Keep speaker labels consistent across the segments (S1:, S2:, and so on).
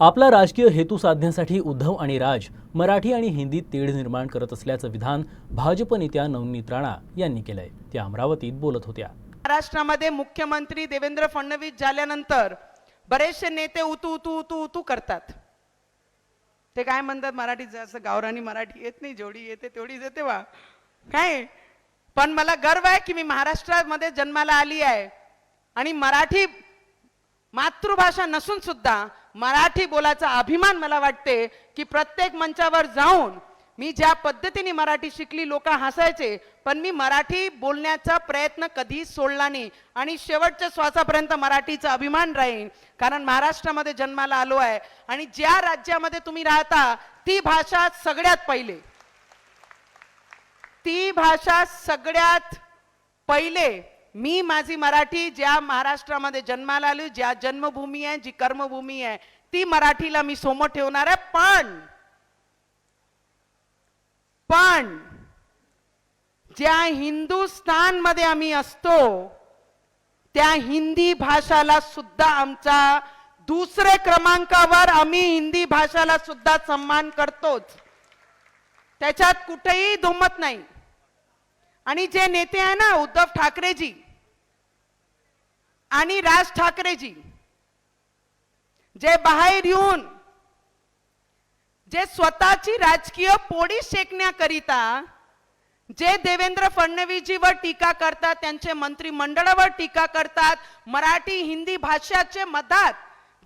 S1: आपला राजकीय हेतू साधण्यासाठी उद्धव आणि राज मराठी आणि हिंदीत तेढ निर्माण करत असल्याचं विधान भाजप नेत्या नवनीत राणा यांनी केलंय. त्या अमरावतीत बोलत होत्या.
S2: महाराष्ट्रामध्ये मुख्यमंत्री देवेंद्र फडणवीस झाल्यानंतर बरेचसे नेते उतू उतू उतू उतू करतात. ते काय म्हणतात मराठीत, जसं गावरानी मराठी येत नाही, जेवढी येते तेवढीच येते वा काय. पण मला गर्व आहे की मी महाराष्ट्रामध्ये जन्माला आली आहे आणि मराठी मातृभाषा नसून सुद्धा मराठी बोलायचा अभिमान मला वाटते की प्रत्येक मंचावर जाऊन मी ज्या पद्धतीने मराठी शिकली, लोक हसायचे, पण मी मराठी बोलण्याचा प्रयत्न कधी सोडला नाही आणि शेवटच्या श्वासापर्यंत मराठीचा अभिमान राहील. कारण महाराष्ट्रामध्ये जन्माला आलो आहे आणि ज्या राज्यामध्ये तुम्ही राहता ती भाषा सगळ्यात पहिले, ती भाषा सगळ्यात पहिले मी माझी मराठी ज्या महाराष्ट्रामध्ये जन्माला आलो, ज्या जन्मभूमी आहे, जी कर्मभूमी आहे, ती मराठीला मी समोर ठेवणार आहे. पण ज्या हिंदुस्थान मध्ये आम्ही असतो त्या हिंदी भाषाला सुद्धा आमचा दुसरे क्रमांकावर, आम्ही हिंदी भाषाला सुद्धा सन्मान करतोच, त्याच्यात कुठेही दुमत नाही. आणि जे नेते आहे ना, उद्धव ठाकरेजी आणि राज ठाकरेजी, जे बाहेर येऊन जे स्वतःची राजकीय पोळी शेकण्याकरिता जे देवेंद्र फडणवीसजीवर टीका करतात, त्यांचे मंत्रिमंडळावर टीका करतात, मराठी हिंदी भाषाचे मधात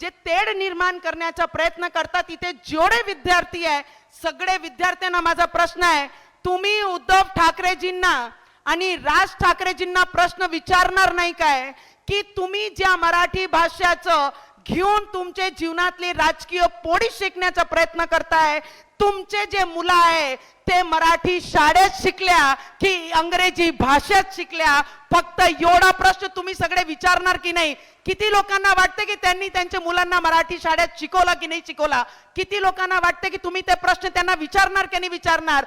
S2: जे तेढ निर्माण करण्याचा प्रयत्न करतात, इथे जेवढे विद्यार्थी आहे सगळे विद्यार्थ्यांना माझा प्रश्न आहे, तुम्ही उद्धव ठाकरेजींना आणि राज ठाकरेजींना प्रश्न विचारणार नाही काय की तुम्ही ज्या मराठी भाषाचं घेऊन तुमचे जीवनातली राजकीय पोळी शेकण्याचा प्रयत्न करताय, तुमचे जे मुलं आहे ते मराठी शाळेत शिकल्या की इंग्रजी भाषेत शिकल्या? फक्त एवढा प्रश्न तुम्ही सगळे विचारणार की नाही? किती लोकांना वाटते की त्यांनी त्यांच्या मुलांना मराठी शाळेत शिकवलं की नाही शिकवला? किती लोकांना वाटते की तुम्ही ते प्रश्न त्यांना विचारणार की नाही विचारणार?